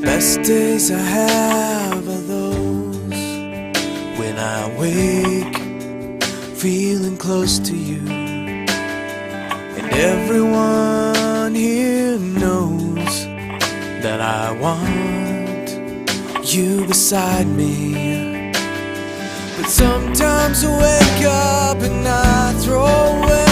Best days I have are those when I wake feeling close to you, and everyone here knows that I want you beside me. But sometimes I wake up and I throw away